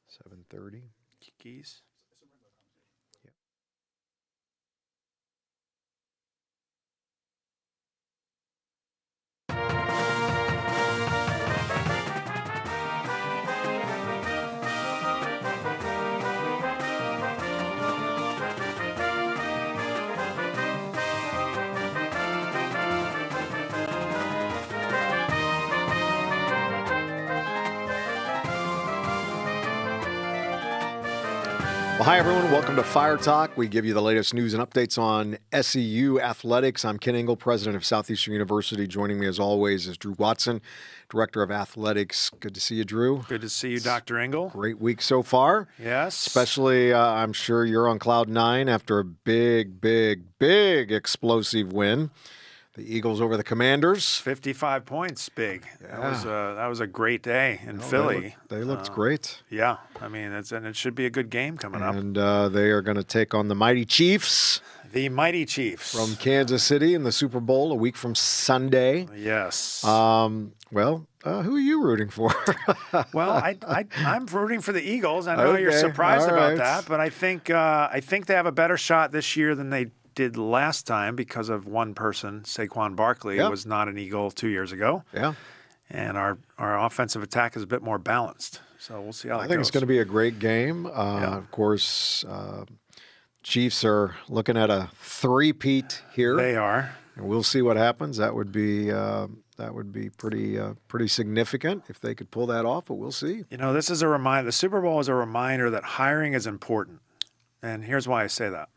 7:30. Keys. Well, hi, everyone. Welcome to Fire Talk. We give you the latest news and updates on SEU athletics. I'm Ken Ingle, president of Southeastern University. Joining me, as always, is Drew Watson, director of athletics. Good to see you, Drew. Good to see you, Dr. Ingle. Great week so far. Yes. Especially, I'm sure you're on cloud nine after a big explosive win. The Eagles over the Commanders. 55 points, big. Yeah. That was a great day in Philly. They looked great. Yeah, I mean, it should be a good game coming up. And they are going to take on the mighty Chiefs. The mighty Chiefs from Kansas City in the Super Bowl a week from Sunday. Yes. Who are you rooting for? Well, I'm rooting for the Eagles. I know you're surprised about that, but I think they have a better shot this year than they did last time because of one person, Saquon Barkley, was not an Eagle 2 years ago. Yeah. And our offensive attack is a bit more balanced. So we'll see how it goes. I think it's going to be a great game. Of course, Chiefs are looking at a three-peat here. They are. And we'll see what happens. That would be pretty significant if they could pull that off, but we'll see. You know, this is a reminder. The Super Bowl is a reminder that hiring is important. And here's why I say that.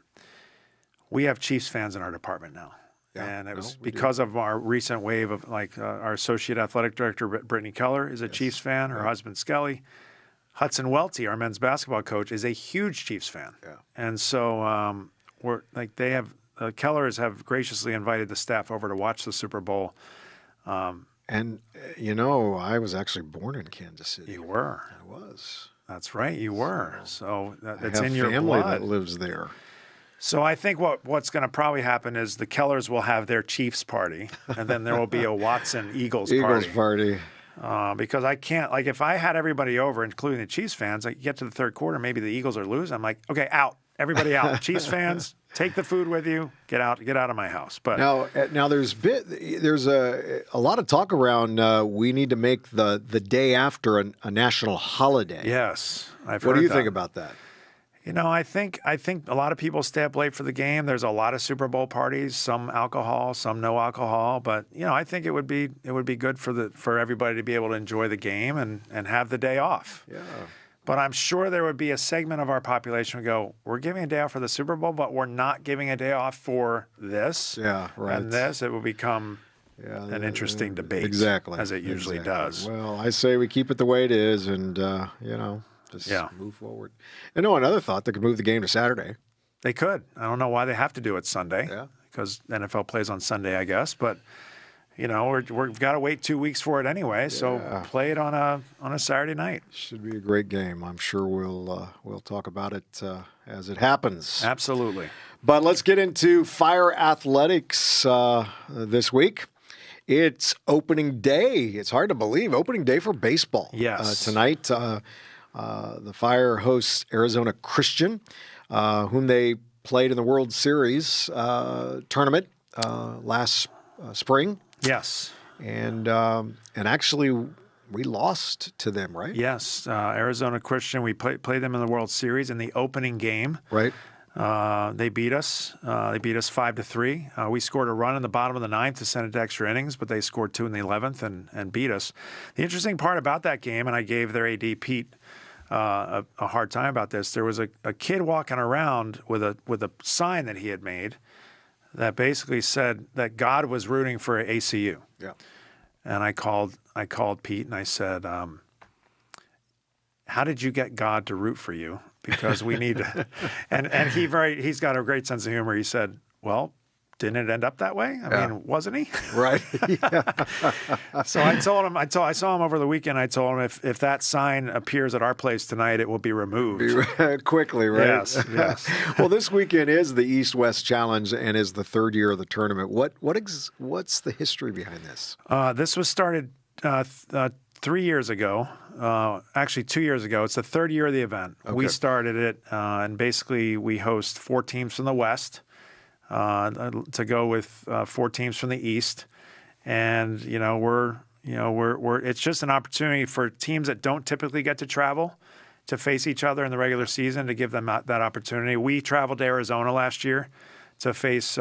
We have Chiefs fans in our department now. Yeah, and it was because of our recent wave of, our associate athletic director, Brittany Keller, is a Chiefs fan. Her husband, Skelly. Hudson Welty, our men's basketball coach, is a huge Chiefs fan. Yeah. And so Kellers have graciously invited the staff over to watch the Super Bowl. And, I was actually born in Kansas City. You were. I was. That's right, you were. So that's in I your have family blood. that lives there. So I think what's going to probably happen is the Kellers will have their Chiefs party, and then there will be a Watson Eagles party. Because I can't, if I had everybody over, including the Chiefs fans, I get to the third quarter, maybe the Eagles are losing. I'm like, okay, out. Everybody out. Chiefs fans, take the food with you. Get out of my house. But now there's a lot of talk around. We need to make the day after a national holiday. Yes, I've heard that. What do you think about that? I think a lot of people stay up late for the game. There's a lot of Super Bowl parties, some alcohol, some no alcohol. But I think it would be good for everybody to be able to enjoy the game and have the day off. Yeah. But I'm sure there would be a segment of our population who go, we're giving a day off for the Super Bowl, but we're not giving a day off for this. Yeah, right. And this, it will become an interesting debate. Exactly. As it usually does. Well, I say we keep it the way it is and, just move forward. And another thought, they could move the game to Saturday. They could. I don't know why they have to do it Sunday. Yeah. Because NFL plays on Sunday, I guess. But, we've got to wait 2 weeks for it anyway. So play it on a Saturday night. Should be a great game. I'm sure we'll talk about it as it happens. Absolutely. But let's get into Fire Athletics this week. It's opening day. It's hard to believe. Opening day for baseball. Yes. Tonight, the Fire hosts Arizona Christian, whom they played in the World Series tournament last spring. Yes. And actually, we lost to them, right? Yes. Arizona Christian, we played them in the World Series in the opening game. Right. They beat us. They beat us 5-3. We scored a run in the bottom of the ninth to send it to extra innings, but they scored 2 in the 11th and beat us. The interesting part about that game, and I gave their AD Pete a hard time about this. There was a kid walking around with a sign that he had made that basically said that God was rooting for ACU. Yeah. And I called Pete and I said, how did you get God to root for you? Because we need to. And he's got a great sense of humor. He said, well, didn't it end up that way? I mean, wasn't he? Right. So I told him, I saw him over the weekend. I told him if that sign appears at our place tonight, it will be removed. Quickly, right? Yes. Well, this weekend is the East-West Challenge and is the third year of the tournament. What's the history behind this? This was started 3 years ago, actually 2 years ago. It's the third year of the event. Okay. We started it, and basically we host 4 teams from the West to go with 4 teams from the East. And, it's just an opportunity for teams that don't typically get to travel to face each other in the regular season, to give them that opportunity. We traveled to Arizona last year to face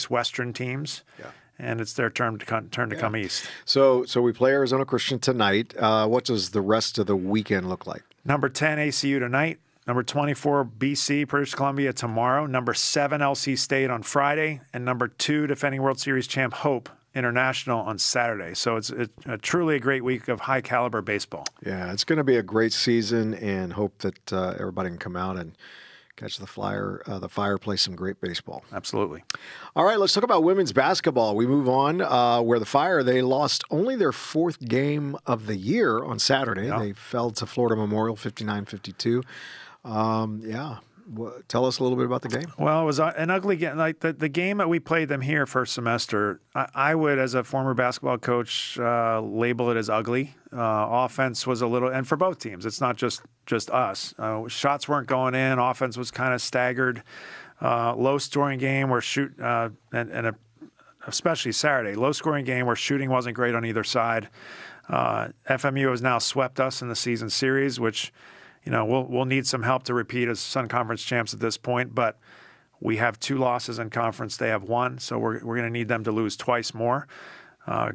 Western teams. Yeah. And it's their turn to come east. So we play Arizona Christian tonight. What does the rest of the weekend look like? Number 10, ACU tonight. Number 24, BC, British Columbia tomorrow. Number 7, LC State on Friday. And number 2, defending World Series champ Hope International on Saturday. So it's truly a great week of high-caliber baseball. Yeah, it's going to be a great season, and hope that everybody can come out and catch the fire, play some great baseball. Absolutely. All right, let's talk about women's basketball. We move on where the Fire, they lost only their 4th game of the year on Saturday. Yep. They fell to Florida Memorial 59-52. Tell us a little bit about the game. Well, it was an ugly game. Like the game that we played them here first semester, I would, as a former basketball coach, label it as ugly. Offense was a little, and for both teams, it's not just us. Shots weren't going in. Offense was kind of staggered. Low-scoring game where especially Saturday, low-scoring game where shooting wasn't great on either side. FMU has now swept us in the season series, which we'll need some help to repeat as Sun Conference champs at this point, but we have 2 losses in conference. They have 1, so we're going to need them to lose twice more.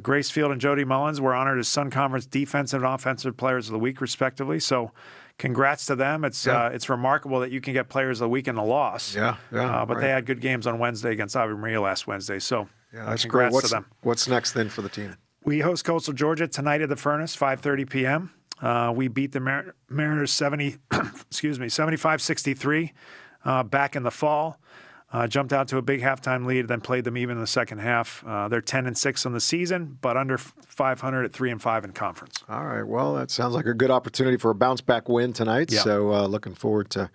Grace Field and Jody Mullins were honored as Sun Conference Defensive and Offensive Players of the Week, respectively. So congrats to them. It's remarkable that you can get Players of the Week in a loss. But they had good games on Wednesday against Ave Maria last Wednesday. So that's congrats great. to them. What's next then for the team? We host Coastal Georgia tonight at the Furnace, 5:30 p.m. We beat the Mariners 75-63 back in the fall. Jumped out to a big halftime lead, then played them even in the second half. They're 10-6 on the season, but under 500 at 3-5 in conference. All right. Well, that sounds like a good opportunity for a bounce back win tonight. Yep. So looking forward to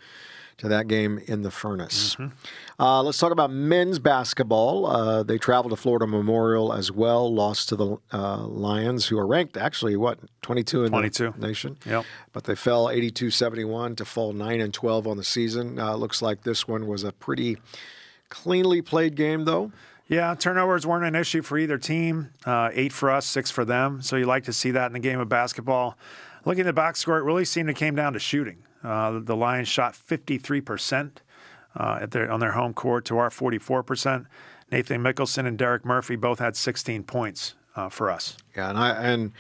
that game in the Furnace. Mm-hmm. Let's talk about men's basketball. They traveled to Florida Memorial as well, lost to the Lions, who are ranked actually, 22 in the nation. Yep. But they fell 82-71 to fall 9-12 on the season. Looks like this one was a pretty cleanly played game, though. Yeah, turnovers weren't an issue for either team. 8 for us, 6 for them. So you like to see that in the game of basketball. Looking at the box score, it really seemed it came down to shooting. The Lions shot 53% on their home court to our 44%. Nathan Mickelson and Derek Murphy both had 16 points for us. Yeah, and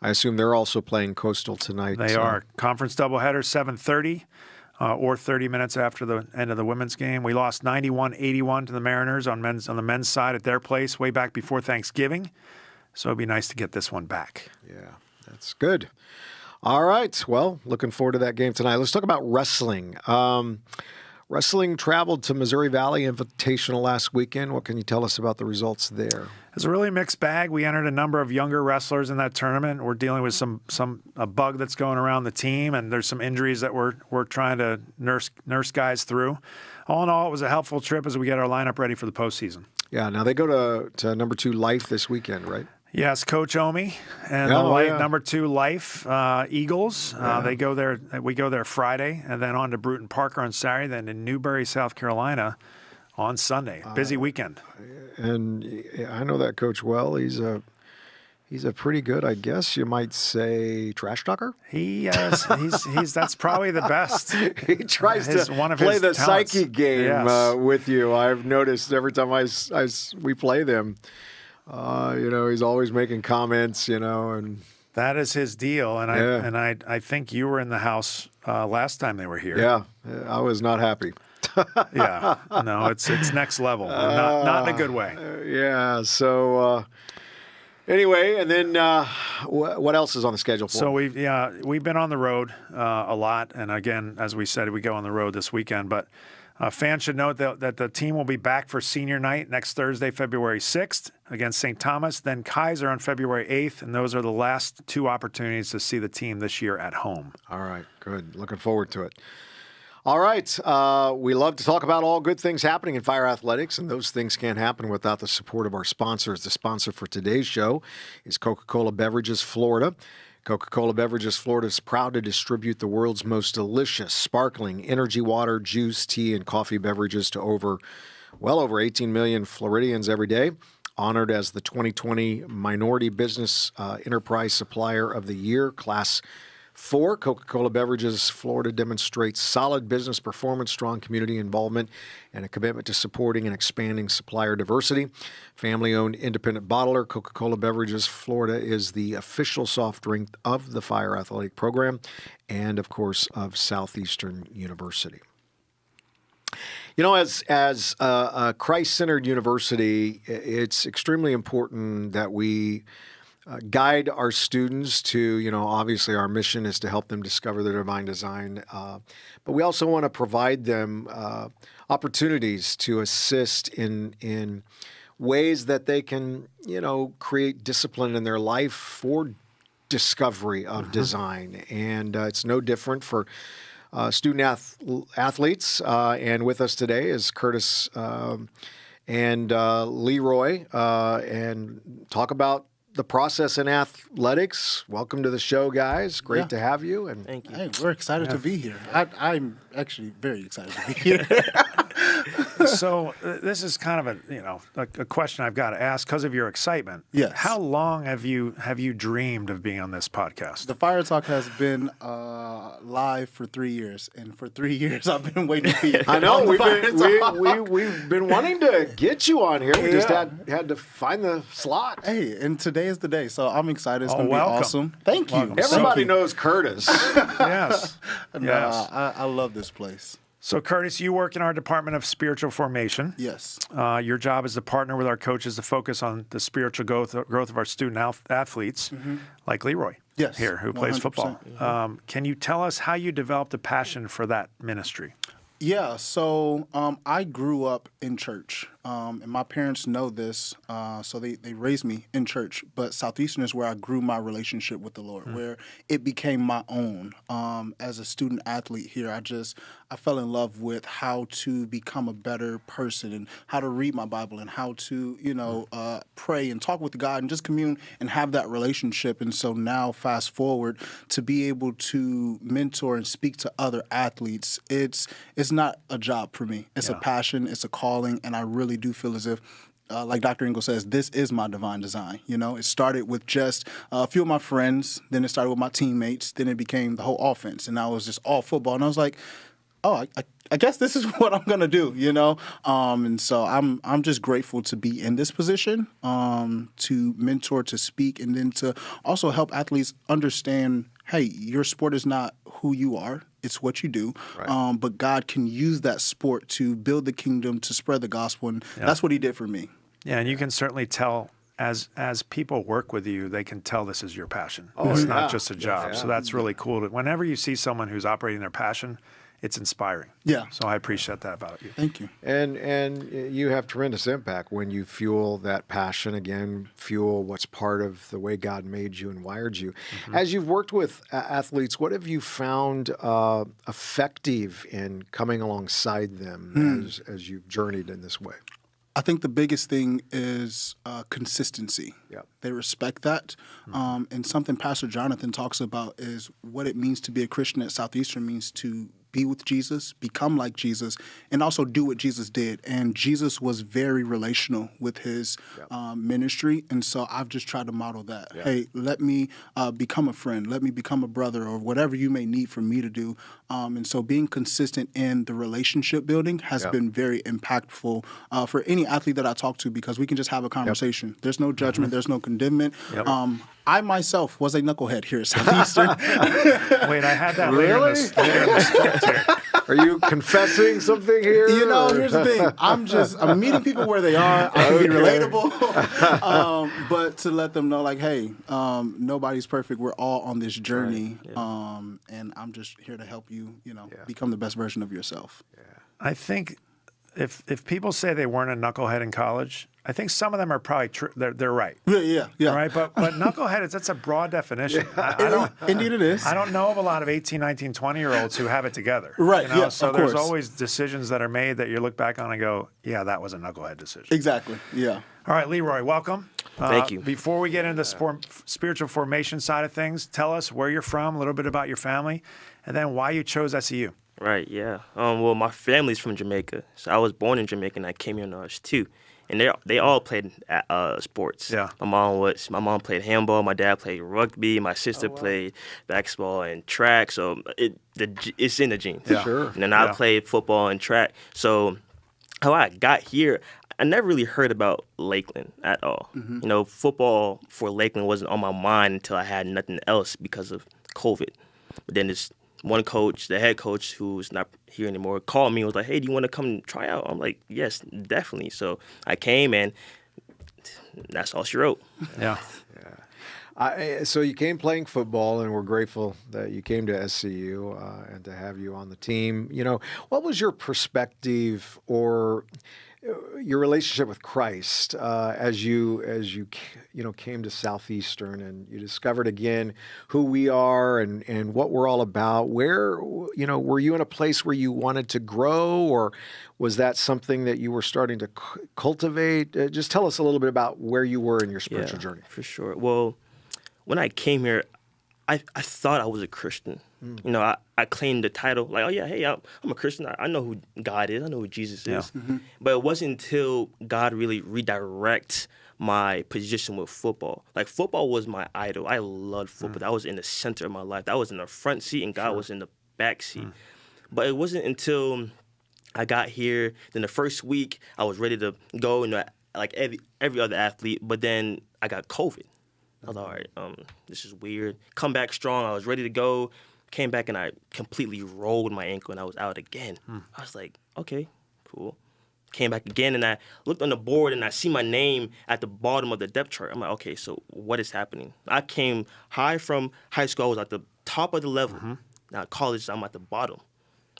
I assume they're also playing Coastal tonight. They are. Conference doubleheader, 7:30 or 30 minutes after the end of the women's game. We lost 91-81 to the Mariners on the men's side at their place way back before Thanksgiving. So it'd be nice to get this one back. Yeah, that's good. All right. Well, looking forward to that game tonight. Let's talk about wrestling. Wrestling traveled to Missouri Valley Invitational last weekend. What can you tell us about the results there? It's a really mixed bag. We entered a number of younger wrestlers in that tournament. We're dealing with a bug that's going around the team, and there's some injuries that we're trying to nurse guys through. All in all, it was a helpful trip as we get our lineup ready for the postseason. Yeah. Now they go to number 2 Life this weekend, right? Yes, Coach Omi and number 2 Life Eagles. They go there. We go there Friday, and then on to Bruton Parker on Saturday, then in Newberry, South Carolina, on Sunday. Busy weekend. And I know that coach well. He's a pretty good, I guess you might say, trash talker. That's probably the best. He tries to play the talents. psyche game with you. I've noticed every time we play them. He's always making comments, and that is his deal. And I think you were in the house last time they were here. Yeah, I was not happy. Yeah, no, it's next level, not in a good way. Yeah. So anyway, and then what else is on the schedule for? So we've been on the road a lot, and again, as we said, we go on the road this weekend, but. Fans should note that the team will be back for senior night next Thursday, February 6th against St. Thomas, then Kaiser on February 8th, and those are the last 2 opportunities to see the team this year at home. All right, good. Looking forward to it. All right, we love to talk about all good things happening in Fire Athletics, and those things can't happen without the support of our sponsors. The sponsor for today's show is Coca-Cola Beverages Florida. Coca-Cola Beverages Florida is proud to distribute the world's most delicious, sparkling energy water, juice, tea, and coffee beverages to well over 18 million Floridians every day. Honored as the 2020 Minority Business Enterprise Supplier of the Year, Class 4, Coca-Cola Beverages Florida demonstrates solid business performance, strong community involvement, and a commitment to supporting and expanding supplier diversity. Family-owned independent bottler, Coca-Cola Beverages Florida is the official soft drink of the Fire Athletic Program and, of course, of Southeastern University. You know, as a Christ-centered university, it's extremely important that we guide our students to, obviously our mission is to help them discover their divine design, but we also want to provide them opportunities to assist in ways that they can, create discipline in their life for discovery of design. And it's no different for student athletes. And with us today is Curtis and Leroy, and talk about the process in athletics. Welcome to the show, guys. Great to have you. And thank you. Hey, we're excited to be here. I'm actually very excited to be here. So this is kind of a question I've got to ask because of your excitement. Yes. How long have you dreamed of being on this podcast? The Fire Talk has been live for 3 years, and for 3 years I've been waiting to be here. I know we've been wanting to get you on here. We just had to find the slot. Hey, and today is the day, so I'm excited. It's going to be welcome. awesome. Thank you. Welcome. Everybody knows Curtis. Yes. No, Yes. I love this place. So, Curtis, you work in our Department of Spiritual Formation. Yes. Your job is to partner with our coaches to focus on the spiritual growth of our student athletes, like Leroy Yes, here, who plays 100%. football. Can you tell us how you developed a passion for that ministry? Yeah, so I grew up in church, and my parents know this, so they raised me in church. But Southeastern is where I grew my relationship with the Lord, where it became my own. As a student athlete here, I fell in love with how to become a better person and how to read my Bible and how to, pray and talk with God and just commune and have that relationship. And so now, fast forward, to be able to mentor and speak to other athletes, it's not a job for me. It's a passion, it's a calling, and I really do feel as if like Dr. Ingle says, this is my divine design. It started with just a few of my friends, then it started with my teammates, then it became the whole offense, and now it was just all football. And I was like, oh, I guess this is what I'm gonna do, and so I'm just grateful to be in this position, to mentor, to speak, and then to also help athletes understand, hey, your sport is not who you are. It's what you do. Right. But God can use that sport to build the kingdom, to spread the gospel, and that's what he did for me. Yeah, and you can certainly tell as people work with you, they can tell this is your passion. It's not just a job. So that's really cool. Whenever you see someone who's operating their passion, it's inspiring. Yeah. So I appreciate that about you. Thank you. And you have tremendous impact when you fuel that passion, again, fuel what's part of the way God made you and wired you. As you've worked with athletes, what have you found effective in coming alongside them as you've journeyed in this way? I think the biggest thing is consistency. Yep. They respect that. And something Pastor Jonathan talks about is what it means to be a Christian at Southeastern means to be with Jesus, become like Jesus, and also do what Jesus did. And Jesus was very relational with his ministry. And so I've just tried to model that. Yeah. Hey, let me become a friend. Let me become a brother, or whatever you may need for me to do. And so being consistent in the relationship building has been very impactful for any athlete that I talk to, because we can just have a conversation. There's no judgment. There's no condemnment. I myself was a knucklehead here at Southeastern. Wait, I had that later in the script here. Are you confessing something here? Here's the thing. I'm meeting people where they are. I can be relatable. But to let them know, like, hey, nobody's perfect. We're all on this journey. Right. And I'm just here to help you, become the best version of yourself. I think if people say they weren't a knucklehead in college, I think some of them are probably true. They're right. Yeah. All right, but knucklehead that's a broad definition. I don't, Indeed, it is. I don't know of a lot of 18, 19, 20-year-olds who have it together. Right. Yeah. So of there's course. always decisions that are made that you look back on and go, yeah, that was a knucklehead decision. Exactly. Yeah. All right, Leroy, welcome. Thank you. Before we get into the spiritual formation side of things, tell us where you're from, a little bit about your family, and then why you chose SEU. Right, yeah. Well, my family's from Jamaica, so I was born in Jamaica, and I came here when I was 2. And they all played sports. Yeah. My mom played handball. My dad played rugby. My sister played basketball and track. So it's in the genes. Yeah. Sure. And then I played football and track. So how I got here, I never really heard about Lakeland at all. Mm-hmm. Football for Lakeland wasn't on my mind until I had nothing else because of COVID. But then this one coach, the head coach, who's not here anymore, called me and was like, hey, do you want to come try out? I'm like, yes, definitely. So I came, and that's all she wrote. Yeah. So you came playing football, and we're grateful that you came to SCU and to have you on the team. What was your perspective or your relationship with Christ as you came to Southeastern and you discovered again who we are and what we're all about? Where were you in a place where you wanted to grow, or was that something that you were starting to cultivate? Just tell us a little bit about where you were in your spiritual journey. For sure. Well, when I came here, I thought I was a Christian. I claimed the title, like, oh, yeah, hey, I'm a Christian. I know who God is. I know who Jesus is. Yeah. Mm-hmm. But it wasn't until God really redirected my position with football. Like, football was my idol. I loved football. That was in the center of my life. That was in the front seat, and God was in the back seat. But it wasn't until I got here, then the first week, I was ready to go, like every other athlete, but then I got COVID. I was like, all right, this is weird. Come back strong. I was ready to go. Came back and I completely rolled my ankle and I was out again. I was like, okay, cool. Came back again and I looked on the board and I see my name at the bottom of the depth chart. I'm like, okay, so what is happening? I came high from high school. I was at the top of the level. Now at college, I'm at the bottom.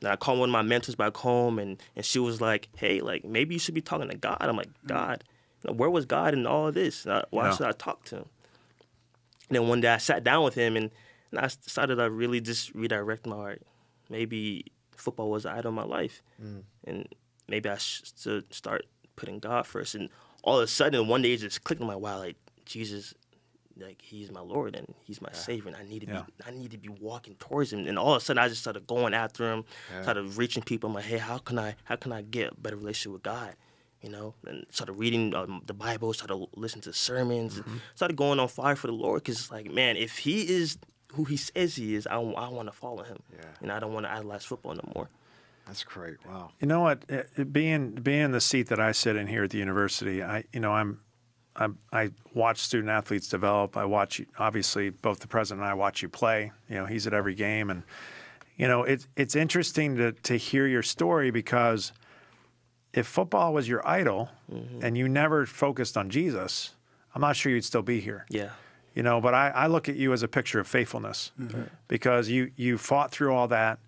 Now I called one of my mentors back home and she was like, hey, like maybe you should be talking to God. I'm like, God? Where was God in all of this? Why should I talk to him? And then one day I sat down with him and I decided I really just redirect my heart. Maybe football was the idol of my life. And maybe I should start putting God first. And all of a sudden, one day it just clicked in my wow, like Jesus, like he's my Lord and he's my Savior. And I need to be walking towards him. And all of a sudden I just started going after him, started reaching people. I'm like, hey, how can I get a better relationship with God? And started reading the Bible, started listening to sermons, started going on fire for the Lord. Because it's like, man, if he is who he says he is, I want to follow him. And I don't want to idolize football no more. That's great. Wow. You know what? Being in the seat that I sit in here at the university, I watch student athletes develop. I watch, obviously, both the president and I watch you play. He's at every game. And, it's interesting to hear your story because if football was your idol and you never focused on Jesus, I'm not sure you'd still be here. Yeah. But I look at you as a picture of faithfulness because you fought through all that.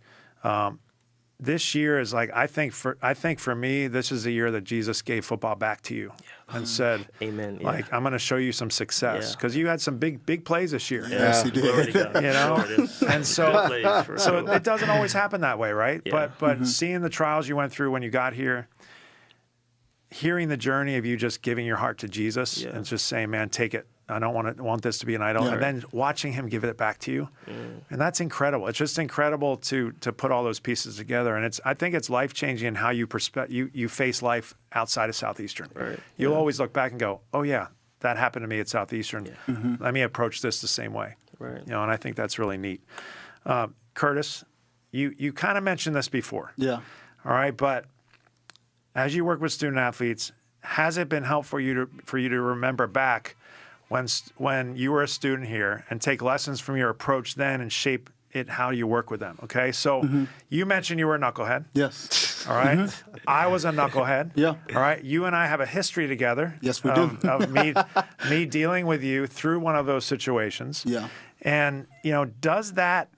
This year is like I think for me, this is the year that Jesus gave football back to you and said, "Amen." Like I'm going to show you some success because you had some big plays this year. Yes, he did. And so it doesn't always happen that way, right? Yeah. But seeing the trials you went through when you got here, hearing the journey of you just giving your heart to Jesus and just saying, "Man, take it. I don't want this to be an idol," and then watching him give it back to you, and that's incredible. It's just incredible to put all those pieces together, and I think it's life changing in how you face life outside of Southeastern. Right. You'll always look back and go, "Oh yeah, that happened to me at Southeastern. Let me approach this the same way." Right. And I think that's really neat. Curtis, you kind of mentioned this before. Yeah. All right, but as you work with student athletes, has it been helpful for you to remember back when you were a student here and take lessons from your approach then and shape it how you work with them? Okay, so you mentioned you were a knucklehead. Yes. All right. I was a knucklehead. Yeah. All right. You and I have a history together. Yes, we do. Of me dealing with you through one of those situations. Yeah. And does that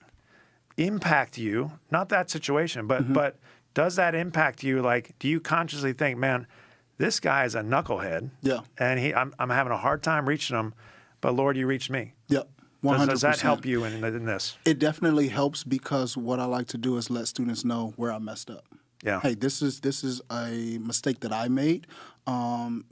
impact you? Not that situation, but does that impact you? Like, do you consciously think, man, this guy is a knucklehead, and I'm having a hard time reaching him, but Lord, you reached me. Yep. 100%. Does that help you in this? It definitely helps, because what I like to do is let students know where I messed up. Yeah. Hey, this is a mistake that I made,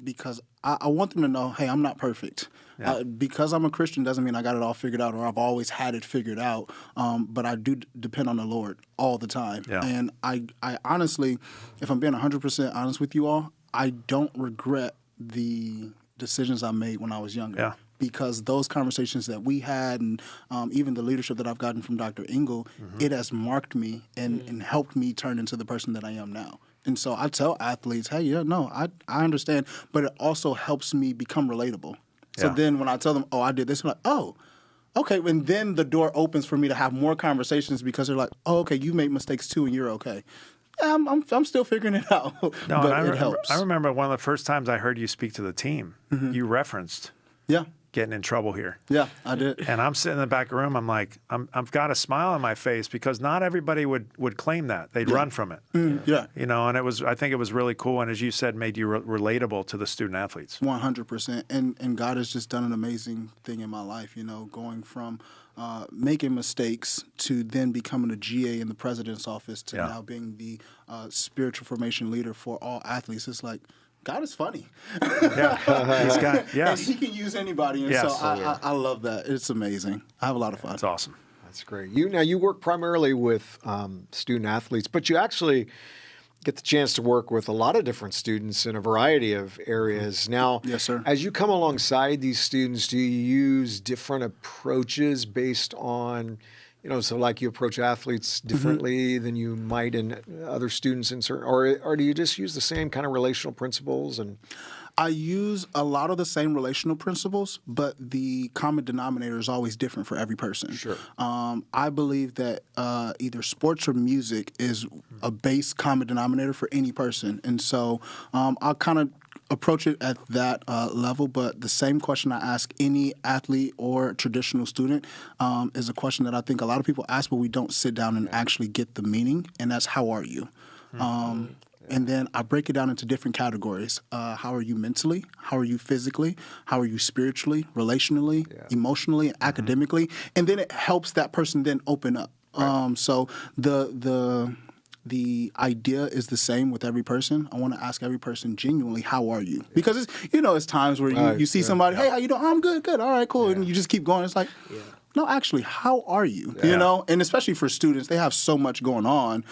because I want them to know, hey, I'm not perfect. Yeah. Because I'm a Christian doesn't mean I got it all figured out or I've always had it figured out. But I do depend on the Lord all the time. Yeah. And I honestly, if I'm being 100% honest with you all, I don't regret the decisions I made when I was younger. Yeah. Because those conversations that we had, and even the leadership that I've gotten from Dr. Ingle, it has marked me and helped me turn into the person that I am now. And so I tell athletes, hey, I understand, but it also helps me become relatable. So then when I tell them, oh, I did this, I'm like, oh, okay. And then the door opens for me to have more conversations, because they're like, oh, okay, you made mistakes too and you're okay. Yeah, I'm still figuring it out, No, but it helps. I remember one of the first times I heard you speak to the team, you referenced getting in trouble here. Yeah, I did. And I'm sitting in the back of the room. I'm like, I've got a smile on my face, because not everybody would claim that. They'd run from it. Yeah. You know, and I think it was really cool. And as you said, made you relatable to the student athletes. 100%. And God has just done an amazing thing in my life, going from making mistakes to then becoming a GA in the president's office to now being the spiritual formation leader for all athletes. It's like, God is funny. Yes. And he can use anybody. And so I love that. It's amazing. I have a lot of fun. It's awesome. That's great. You work primarily with student athletes, but you actually get the chance to work with a lot of different students in a variety of areas. Now, yes, sir. As you come alongside these students, do you use different approaches based on, so like you approach athletes differently than you might in other students in certain, or do you just use the same kind of relational principles? And I use a lot of the same relational principles, but the common denominator is always different for every person. Sure. I believe that either sports or music is a base common denominator for any person. And so I'll kind of approach it at that level, but the same question I ask any athlete or traditional student is a question that I think a lot of people ask, but we don't sit down and actually get the meaning, and that's, how are you? And then I break it down into different categories. How are you mentally? How are you physically? How are you spiritually, relationally, emotionally, academically? And then it helps that person then open up. So the idea is the same with every person. I want to ask every person genuinely, how are you? Because it's times where you see somebody, hey, how you doing? Oh, I'm good. All right, cool. And you just keep going. It's like, no, actually, how are you? And especially for students, they have so much going on.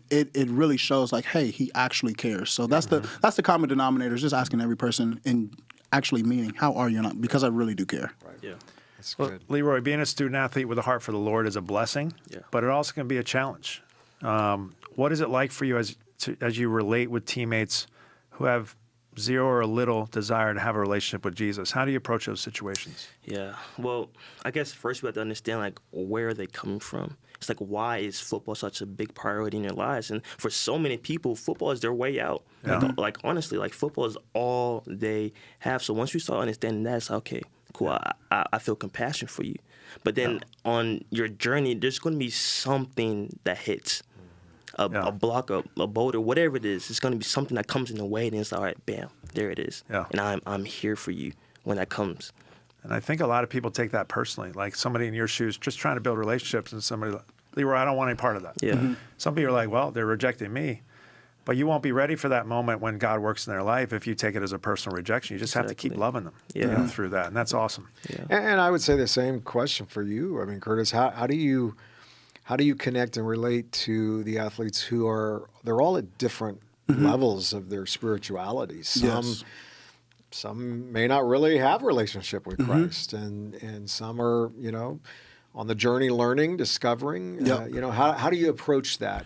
It really shows like, hey, he actually cares. So that's the common denominator, is just asking every person and actually meaning, how are you? Not because I really do care. Right. Yeah. That's Well, good. Leroy, being a student athlete with a heart for the Lord is a blessing, but it also can be a challenge. What is it like for you as you relate with teammates who have zero or little desire to have a relationship with Jesus? How do you approach those situations? Yeah. Well, I guess first we have to understand, like, where are they coming from? It's like, why is football such a big priority in their lives? And for so many people, football is their way out. Yeah. Like honestly, like, football is all they have. So once you start understanding that, it's like, okay, cool, I feel compassion for you. But then on your journey, there's going to be something that hits. A block, a boulder, whatever it is, it's going to be something that comes in the way, and it's all right, bam, there it is. Yeah. And I'm here for you when that comes. And I think a lot of people take that personally, like somebody in your shoes just trying to build relationships, and somebody like, Leroy, I don't want any part of that. Yeah. Some people are like, well, they're rejecting me. But you won't be ready for that moment when God works in their life if you take it as a personal rejection. You just have to keep loving them through that, and that's awesome. Yeah. And I would say the same question for you. I mean, Curtis, how do you connect and relate to the athletes they're all at different levels of their spirituality? Some may not really have a relationship with Christ, and some are, on the journey learning, discovering. How do you approach that?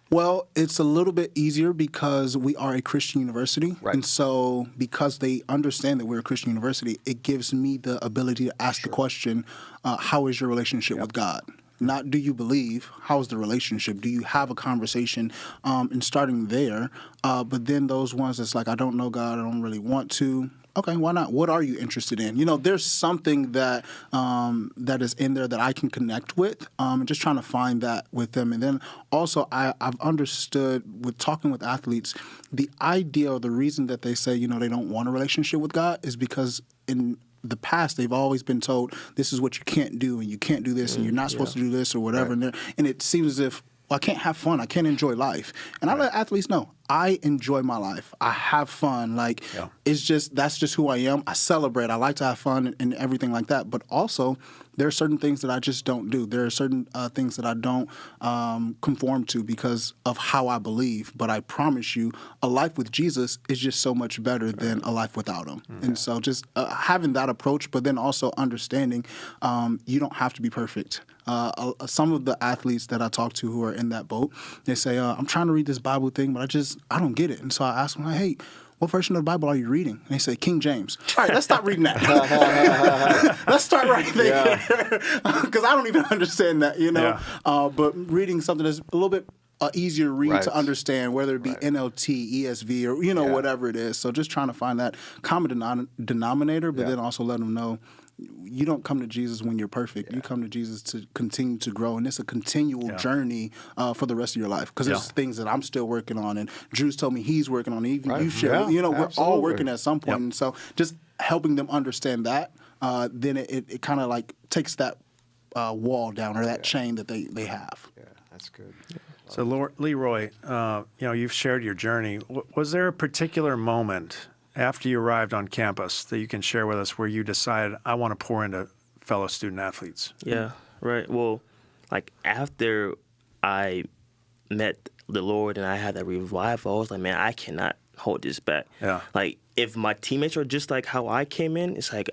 Well, it's a little bit easier because we are a Christian university. Right. And so because they understand that we're a Christian university, it gives me the ability to ask the question, how is your relationship with God? Not do you believe, how's the relationship? Do you have a conversation? And starting there, but then those ones that's like, I don't know God, I don't really want to. Okay, why not? What are you interested in? There's something that that is in there that I can connect with, and just trying to find that with them. And then also, I've understood with talking with athletes, the idea or the reason that they say, they don't want a relationship with God is because in the past, they've always been told this is what you can't do, and you can't do this, and you're not supposed to do this or whatever. Right. And it seems as if, well, I can't have fun. I can't enjoy life. And I let athletes know I enjoy my life. I have fun. That's just who I am. I celebrate. I like to have fun and everything like that. But also, there are certain things that I just don't do. There are certain things that I don't conform to because of how I believe. But I promise you, a life with Jesus is just so much better than a life without him. Mm-hmm. And so just having that approach, but then also understanding you don't have to be perfect. Some of the athletes that I talk to who are in that boat, they say, I'm trying to read this Bible thing, but I don't get it. And so I ask them, hey, what version of the Bible are you reading? And they say, King James. All right, let's stop reading that. Let's start right there. Because I don't even understand that, Yeah. But reading something that's a little bit easier read to understand, whether it be NLT, ESV, or, whatever it is. So just trying to find that common denominator, but then also let them know, you don't come to Jesus when you're perfect. You come to Jesus to continue to grow, and it's a continual journey for the rest of your life. Because there's things that I'm still working on, and Drew's told me he's working on. Even you share, we're all working at some point. And so just helping them understand that, then it kind of like takes that wall down or that chain that they have. Yeah, that's good. So Leroy, you've shared your journey. Was there a particular moment after you arrived on campus that you can share with us where you decided, I want to pour into fellow student athletes? Yeah, right. Well, after I met the Lord and I had that revival, I was like, man, I cannot hold this back. Yeah. If my teammates are just like how I came in, it's like,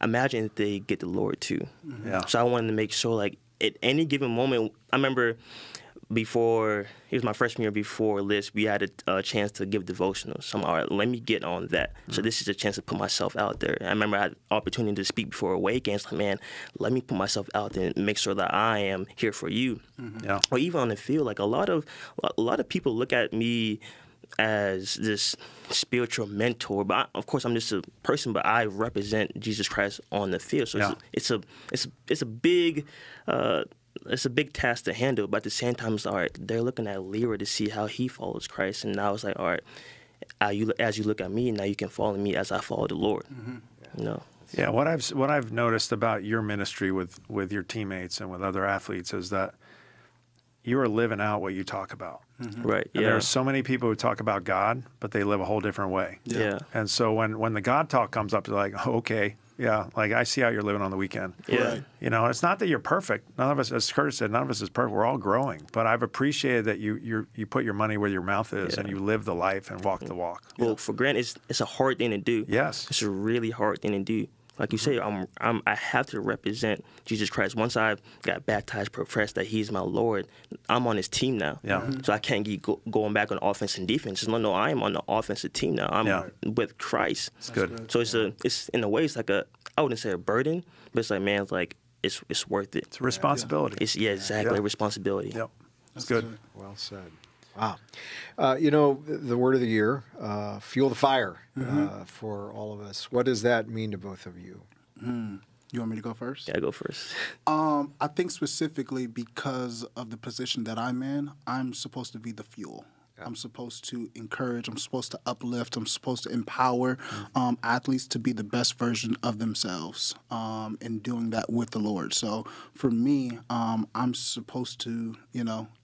imagine if they get the Lord too. Mm-hmm. Yeah. So I wanted to make sure, at any given moment, I remember before, it was my freshman year before List, we had a chance to give devotionals. So I'm like, all right, let me get on that. Mm-hmm. So this is a chance to put myself out there. And I remember I had the opportunity to speak before away games. Like, man, let me put myself out there and make sure that I am here for you. Mm-hmm. Yeah. Or even on the field, a lot of people look at me as this spiritual mentor, but of course I'm just a person. But I represent Jesus Christ on the field. So it's a big. It's a big task to handle, but at the same time, it's all right. They're looking at Leroy to see how he follows Christ, and now it's like, all right, as you look at me, now you can follow me as I follow the Lord. Mm-hmm. Yeah. What I've noticed about your ministry with your teammates and with other athletes is that you are living out what you talk about. Mm-hmm. Right. And there are so many people who talk about God, but they live a whole different way. Yeah. And so when the God talk comes up, they're like, oh, okay. Yeah, I see how you're living on the weekend. Yeah. Right. It's not that you're perfect. None of us, as Curtis said, none of us is perfect. We're all growing. But I've appreciated that you put your money where your mouth is and you live the life and walk the walk. Well, for granted, it's a hard thing to do. Yes. It's a really hard thing to do. Like you say, I have to represent Jesus Christ. Once I got baptized, professed that He's my Lord, I'm on His team now. Yeah. Mm-hmm. So I can't keep going back on offense and defense. No, I am on the offensive team now. I'm with Christ. That's good. So it's in a way, it's I wouldn't say a burden, but it's man, it's worth it. It's a responsibility. It's exactly a responsibility. Yep. That's good. Well said. Wow. The word of the year, fuel the fire for all of us. What does that mean to both of you? You want me to go first? Yeah, go first. I think specifically because of the position that I'm in, I'm supposed to be the fuel. Yeah. I'm supposed to encourage. I'm supposed to uplift. I'm supposed to empower athletes to be the best version of themselves in doing that with the Lord. So for me, I'm supposed to,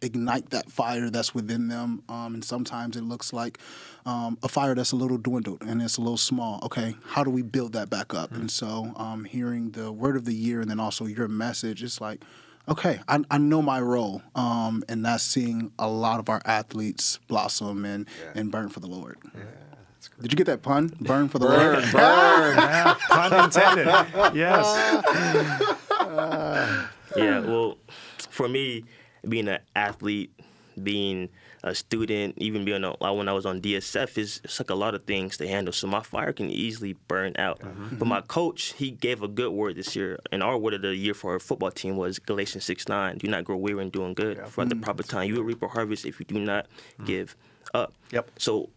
ignite that fire that's within them. And sometimes it looks like a fire that's a little dwindled and it's a little small. Okay, how do we build that back up? And so hearing the word of the year and then also your message, it's like, okay, I know my role, and that's seeing a lot of our athletes blossom and burn for the Lord. Yeah, that's great. Did you get that pun? Burn for the Lord? Burn. Yeah, pun intended. Yes. Yeah, well, for me, being an athlete, being a student, even being when I was on DSF, it's like a lot of things to handle. So my fire can easily burn out. Mm-hmm. But my coach, he gave a good word this year. And our word of the year for our football team was Galatians 6:9. Do not grow weary in doing good. For at the proper time, you will reap a harvest if you do not give up. Yep. So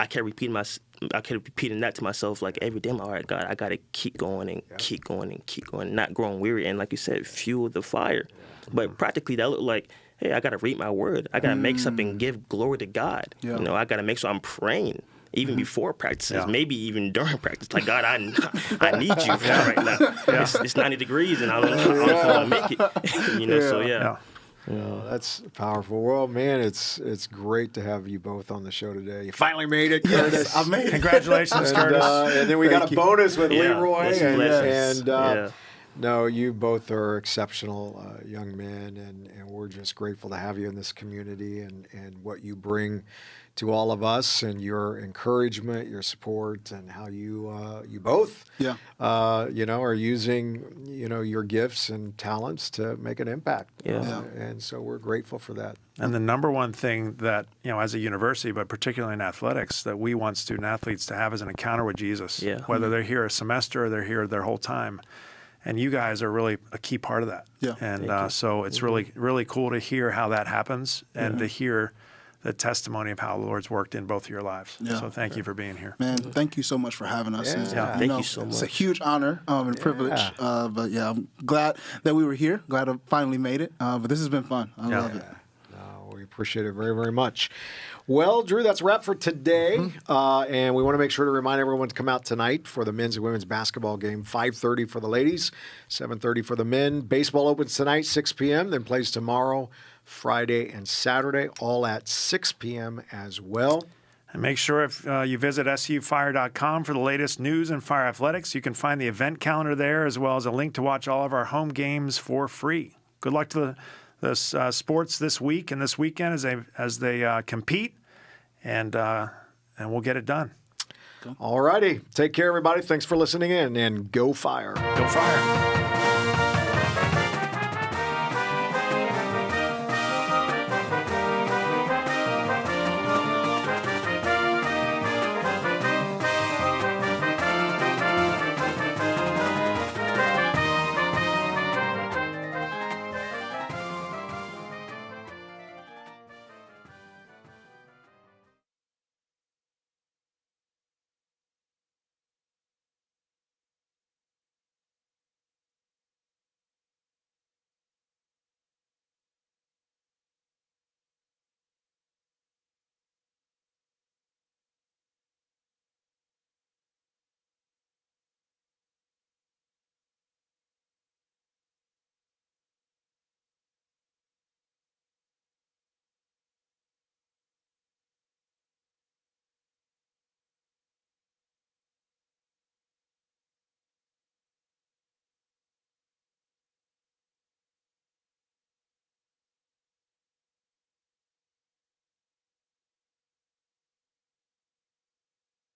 I kept repeating that to myself like every day. I'm like, all right, God, I got to keep going and keep going and keep going, not growing weary. And like you said, fuel the fire. But practically that looked like, hey, I got to read my word. I got to make something and give glory to God. Yeah. You know, I got to make sure I'm praying. Even before practices, maybe even during practice. Like, God, I need you right now. It's 90 degrees and I don't know if I'll make it. You know, so yeah. Oh, that's powerful. Well, man, it's great to have you both on the show today. You finally made it, Curtis. I made it. Congratulations, Curtis. And then we got a bonus with Leroy. And no, you both are exceptional young men, and we're just grateful to have you in this community and what you bring to all of us, and your encouragement, your support, and how you both are using your gifts and talents to make an impact. And so we're grateful for that. And the number one thing that, as a university, but particularly in athletics, that we want student athletes to have is an encounter with Jesus, whether they're here a semester or they're here their whole time. And you guys are really a key part of that. And so it's really, really cool to hear how that happens and to hear the testimony of how the Lord's worked in both of your lives. So thank you for being here. Man, thank you so much for having us. Thank you so much. It's a huge honor and privilege. But I'm glad that we were here. Glad I finally made it. But this has been fun. I love it. No, we appreciate it very, very much. Well, Drew, that's a wrap for today. And we want to make sure to remind everyone to come out tonight for the men's and women's basketball game. 5:30 for the ladies, 7:30 for the men. Baseball opens tonight, 6 p.m., then plays tomorrow, Friday, and Saturday, all at 6 p.m. as well. And make sure if you visit sufire.com for the latest news in fire athletics. You can find the event calendar there, as well as a link to watch all of our home games for free. Good luck to the sports this week and this weekend as they compete, and we'll get it done. All righty. Take care, everybody. Thanks for listening in, and go Fire. Go Fire.